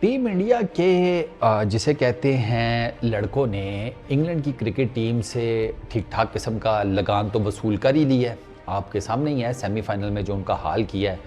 Team India के जिसे कहते हैं लड़कों ने इंग्लैंड की क्रिकेट टीम से ठीक ठाक किस्म का लगान तो वसूल कर ही ली है। आपके सामने ही है सेमीफाइनल में जो उनका हाल किया है।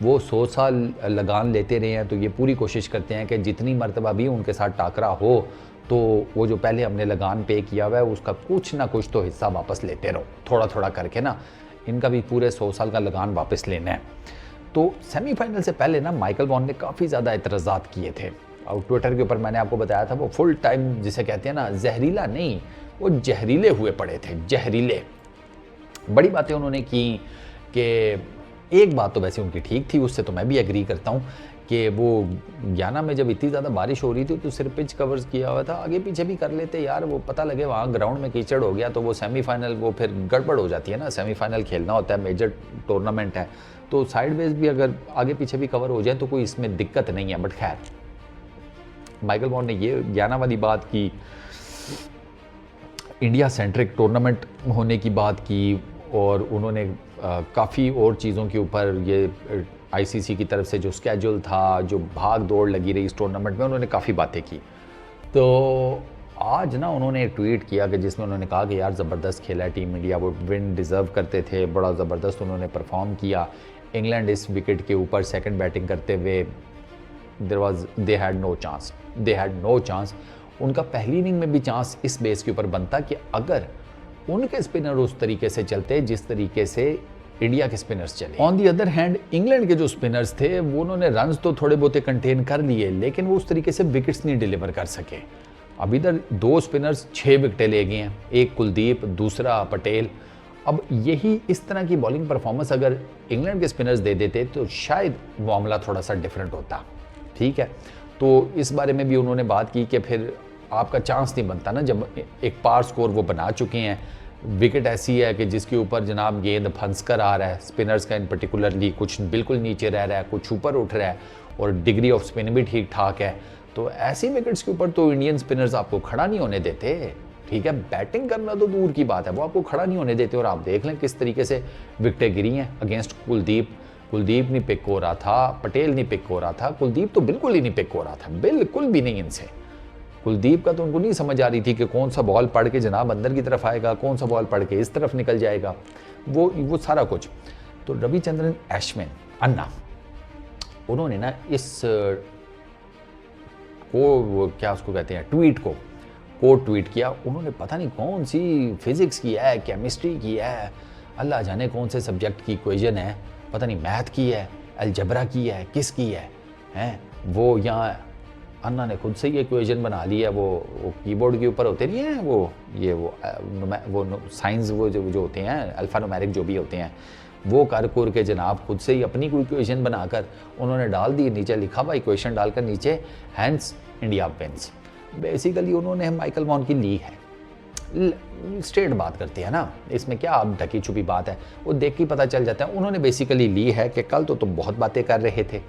वो 100 साल लगान लेते रहे हैं, तो ये पूरी कोशिश करते हैं कि जितनी मर्तबा भी उनके साथ टाकरा हो तो वो जो पहले हमने लगान पे किया हुआ है उसका कुछ ना कुछ तो हिस्सा वापस लेते रहो, थोड़ा थोड़ा करके ना। इनका भी पूरे 100 साल का लगान वापस लेना है। तो सेमीफाइनल से पहले ना माइकल वॉन ने काफ़ी ज़्यादा एतराज़ात किए थे और ट्विटर के ऊपर मैंने आपको बताया था वो फुल टाइम जिसे कहते हैं ना जहरीला नहीं, वो जहरीले हुए पड़े थे, जहरीले। बड़ी बातें उन्होंने की कि एक बात तो वैसे उनकी ठीक थी, उससे तो मैं भी एग्री करता हूँ कि वो गयाना में जब इतनी ज़्यादा बारिश हो रही थी तो सिर्फ पिच कवर्स किया हुआ था, आगे पीछे भी कर लेते यार, वो पता लगे वहाँ ग्राउंड में कीचड़ हो गया तो वो सेमीफाइनल वो फिर गड़बड़ हो जाती है ना। सेमीफाइनल खेलना होता है, मेजर टूर्नामेंट है, तो साइडवेज भी अगर आगे पीछे भी कवर हो जाए तो कोई इसमें दिक्कत नहीं है। बट खैर माइकल वॉन ने ये गयाना वाली बात की, इंडिया सेंट्रिक टूर्नामेंट होने की बात की, और उन्होंने काफ़ी और चीज़ों के ऊपर ये आईसीसी की तरफ से जो स्केड्यूल था, जो भाग दौड़ लगी रही इस टूर्नामेंट में, उन्होंने काफ़ी बातें की। तो आज ना उन्होंने एक ट्वीट किया कि जिसमें उन्होंने कहा कि यार ज़बरदस्त खेला है टीम इंडिया, वो विन डिज़र्व करते थे, बड़ा ज़बरदस्त उन्होंने परफॉर्म किया। इंग्लैंड इस विकेट के ऊपर सेकंड बैटिंग करते हुए दे हैड नो चांस। उनका पहली इनिंग में भी चांस इस बेस के ऊपर बनता कि अगर उनके स्पिनर उस तरीके से चलते जिस तरीके से इंडिया के स्पिनर्स चले। On the other hand England के जो स्पिनर्स थे वो उन्होंने रन्स तो थोड़े बहुत कंटेन कर लिए, लेकिन वो उस तरीके से विकेट्स नहीं डिलीवर कर सके। अब इधर दो स्पिनर्स 6 विकेटें ले गए हैं, एक कुलदीप, दूसरा पटेल। अब यही इस तरह की बॉलिंग परफॉर्मेंस अगर इंग्लैंड के स्पिनर्स दे देते तो शायद मामला थोड़ा सा डिफरेंट होता। ठीक है, तो इस बारे में भी उन्होंने बात की कि फिर आपका चांस नहीं बनता ना जब एक पार स्कोर वो बना चुके हैं। विकेट ऐसी है कि जिसके ऊपर जनाब गेंद फंस कर आ रहा है, स्पिनर्स का इन पर्टिकुलरली कुछ बिल्कुल नीचे रह रहा है, कुछ ऊपर उठ रहा है, और डिग्री ऑफ स्पिन भी ठीक ठाक है। तो ऐसी विकेट्स के ऊपर तो इंडियन स्पिनर्स आपको खड़ा नहीं होने देते। ठीक है, बैटिंग करना तो दूर की बात है, वो आपको खड़ा नहीं होने देते। और आप देख लें किस तरीके से विकेटें गिरी हैं अगेंस्ट कुलदीप। कुलदीप नहीं पिक हो रहा था, पटेल नहीं पिक हो रहा था, कुलदीप तो बिल्कुल ही नहीं पिक हो रहा था, बिल्कुल भी नहीं। इनसे कुलदीप का तो उनको नहीं समझ आ रही थी कि कौन सा बॉल पढ़ के जनाब अंदर की तरफ आएगा, कौन सा बॉल पढ़ के इस तरफ निकल जाएगा, वो सारा कुछ। तो रविचंद्रन अश्विन अन्ना उन्होंने ना इस को क्या उसको कहते हैं ट्वीट को ट्वीट किया। उन्होंने पता नहीं कौन सी फिजिक्स की है, केमिस्ट्री की है, अल्लाह जाने कौन से सब्जेक्ट की इक्वेशन है, पता नहीं मैथ की है, अलजबरा की है, किस की है, हैं वो यहाँ अन्ना ने खुद से ये इक्वेशन बना ली है। वो कीबोर्ड के ऊपर होते नहीं हैं वो साइंस वो जो होते हैं अल्फ़ा न्यूमेरिक जो भी होते हैं, वो कर के जनाब खुद से ही अपनी कोई इक्वेशन बनाकर उन्होंने डाल दी। नीचे लिखा हुआ इक्वेशन डालकर नीचे हैंस इंडिया विंस। बेसिकली उन्होंने माइकल वॉन की ली है। स्ट्रेट बात करते हैं ना, इसमें क्या अब ढकी छुपी बात है, वो देख के पता चल जाता है। उन्होंने बेसिकली ली है कि कल तो तुम बहुत बातें कर रहे थे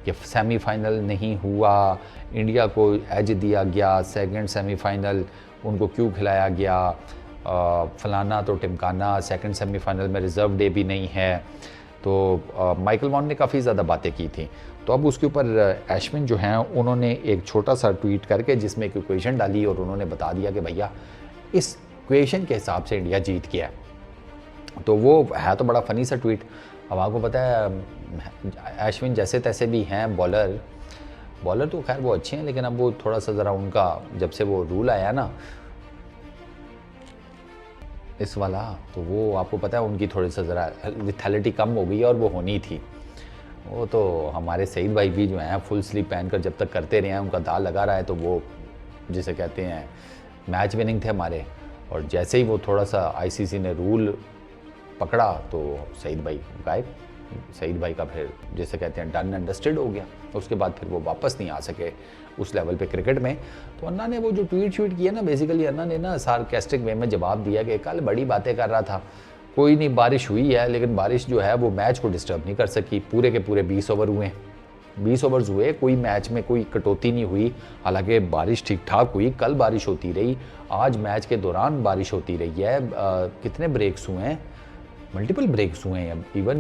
कि सेमीफाइनल नहीं हुआ, इंडिया को एज दिया गया, सेकंड सेमीफाइनल उनको क्यों खिलाया गया, फलाना तो टिमकाना, सेकंड सेमीफाइनल में रिज़र्व डे भी नहीं है। तो माइकल वॉन ने काफ़ी ज़्यादा बातें की थी। तो अब उसके ऊपर अश्विन जो हैं उन्होंने एक छोटा सा ट्वीट करके जिसमें एक इक्वेशन डाली और उन्होंने बता दिया कि भैया इस इक्वेशन के हिसाब से इंडिया जीत गया। तो वो है तो बड़ा फ़नी सा ट्वीट। अब आपको पता है अश्विन जैसे तैसे भी हैं बॉलर तो खैर वो अच्छे हैं, लेकिन अब वो थोड़ा सा ज़रा उनका जब से वो रूल आया ना इस वाला, तो वो आपको पता है उनकी थोड़ी सा ज़रा लिथैलिटी कम हो गई और वो होनी थी। वो तो हमारे सईद भाई भी जो हैं फुल स्लीव पहनकर जब तक करते रहे हैं, उनका दाल लगा रहा है, तो वो जिसे कहते हैं मैच विनिंग थे हमारे। और जैसे ही वो थोड़ा सा आईसीसी ने रूल पकड़ा तो सईद भाई गायब। सईद भाई का फिर जैसे कहते हैं डन एंड डस्टेड हो गया। उसके बाद फिर वो वापस नहीं आ सके उस लेवल पे क्रिकेट में। तो अन्ना ने वो जो ट्वीट किया ना, बेसिकली अन्ना ने ना सार्केस्टिक वे में जवाब दिया कि कल बड़ी बातें कर रहा था, कोई नहीं बारिश हुई है, लेकिन बारिश जो है वो मैच को डिस्टर्ब नहीं कर सकी। पूरे के पूरे 20 ओवर हुए, 20 ओवर्स हुए, कोई मैच में कोई कटौती नहीं हुई। हालांकि बारिश ठीक ठाक हुई, कल बारिश होती रही, आज मैच के दौरान बारिश होती रही है। कितने ब्रेक्स हुए हैं, मल्टीपल ब्रेक्स हुए हैं। इवन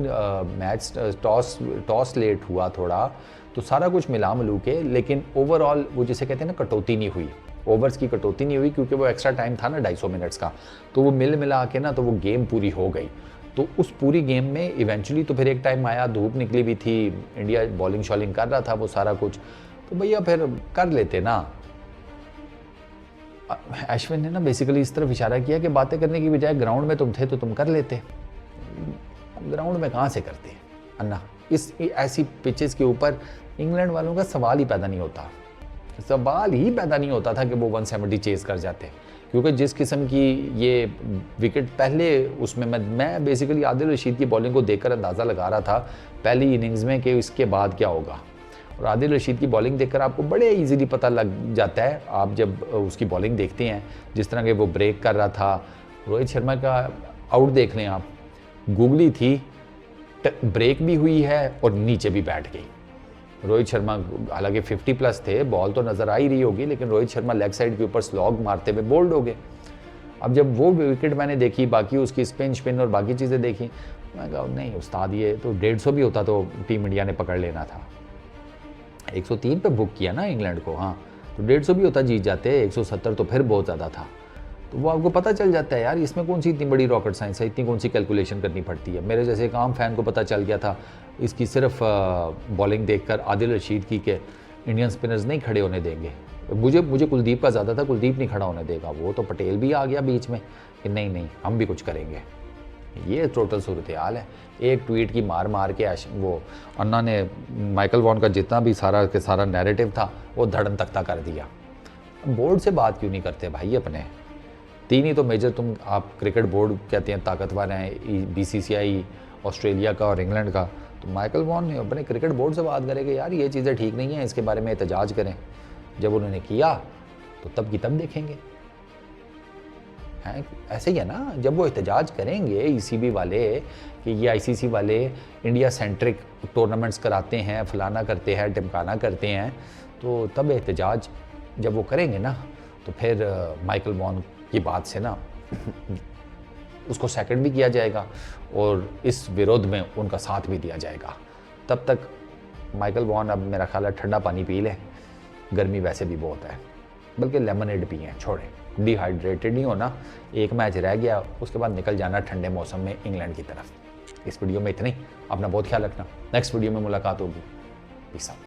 मैच टॉस लेट हुआ थोड़ा, तो सारा कुछ मिला मिलू के, लेकिन ओवरऑल वो जिसे कहते हैं ना कटौती नहीं हुई, ओवर्स की कटौती नहीं हुई, क्योंकि वो एक्स्ट्रा टाइम था ना 250 मिनट्स का, तो वो मिल मिला के ना तो वो गेम पूरी हो गई। तो उस पूरी गेम में इवेंचुअली तो फिर एक टाइम आया, धूप निकली भी थी, इंडिया बॉलिंग शॉलिंग कर रहा था वो सारा कुछ, तो भैया फिर कर लेते ना। अश्विन ने ना बेसिकली इस तरफ इशारा किया कि बातें करने की बजाय ग्राउंड में तुम थे तो तुम कर लेते, ग्राउंड में कहाँ से करते अन्ना, इस ऐसी पिचेस के ऊपर इंग्लैंड वालों का सवाल ही पैदा नहीं होता, सवाल ही पैदा नहीं होता था कि वो 170 चेज कर जाते, क्योंकि जिस किस्म की ये विकेट पहले उसमें मैं बेसिकली आदिल रशीद की बॉलिंग को देखकर अंदाज़ा लगा रहा था पहली इनिंग्स में कि इसके बाद क्या होगा, और आदिल रशीद की बॉलिंग देखकर आपको बड़े इजीली पता लग जाता है, आप जब उसकी बॉलिंग देखते हैं जिस तरह के वो ब्रेक कर रहा था। रोहित शर्मा का आउट देख लें आप, गुगली थी, ब्रेक भी हुई है और नीचे भी बैठ गई। रोहित शर्मा हालांकि 50+ थे, बॉल तो नज़र आ ही रही होगी, लेकिन रोहित शर्मा लेग साइड के ऊपर स्लॉग मारते हुए बोल्ड हो गए। अब जब वो विकेट मैंने देखी, बाकी उसकी स्पिन और बाकी चीज़ें देखी, मैं कहा नहीं उस्ताद ये तो 150 भी होता तो टीम इंडिया ने पकड़ लेना था। 103 पे बुक किया ना इंग्लैंड को, हाँ तो 150 भी होता जीत जाते, 170 तो फिर बहुत ज़्यादा था। तो वो आपको पता चल जाता है यार इसमें कौन सी इतनी बड़ी रॉकेट साइंस है, इतनी कौन सी कैलकुलेशन करनी पड़ती है। मेरे जैसे एक आम फैन को पता चल गया था इसकी सिर्फ बॉलिंग देखकर आदिल रशीद की के इंडियन स्पिनर्स नहीं खड़े होने देंगे। मुझे कुलदीप का ज़्यादा था, कुलदीप नहीं खड़ा होने देगा, वो तो पटेल भी आ गया बीच में कि नहीं हम भी कुछ करेंगे। ये टोटल सूरत हाल है। एक ट्वीट की मार के वो अन्ना ने माइकल वॉन का जितना भी सारा के सारा नैरेटिव था वो धड़न तख्ता कर दिया। बोर्ड से बात क्यों नहीं करते भाई अपने? 3 ही तो मेजर तुम आप क्रिकेट बोर्ड कहते हैं ताकतवर हैं, BCCI ऑस्ट्रेलिया का और इंग्लैंड का, तो माइकल वॉन ने अपने क्रिकेट बोर्ड से बात करे कि यार ये चीज़ें ठीक नहीं हैं, इसके बारे में एहतजाज करें। जब उन्होंने किया तो तब की तब देखेंगे। हैं ऐसे ही है ना, जब वो एहतजाज करेंगे ECB वाले कि ये ICC वाले इंडिया सेंट्रिक टूर्नामेंट्स कराते हैं, फलाना करते हैं, टिमकाना करते हैं, तो तब एहतजाज जब वो करेंगे ना तो फिर माइकल वॉन की बात से ना उसको सेकंड भी किया जाएगा और इस विरोध में उनका साथ भी दिया जाएगा। तब तक माइकल वॉन अब मेरा ख्याल है ठंडा पानी पी लें, गर्मी वैसे भी बहुत है, बल्कि लेमनेड पिएं, छोड़ें, डिहाइड्रेटेड नहीं होना। एक मैच रह गया, उसके बाद निकल जाना ठंडे मौसम में इंग्लैंड की तरफ। इस वीडियो में इतना ही, अपना बहुत ख्याल रखना, नेक्स्ट वीडियो में मुलाकात होगी। Peace out.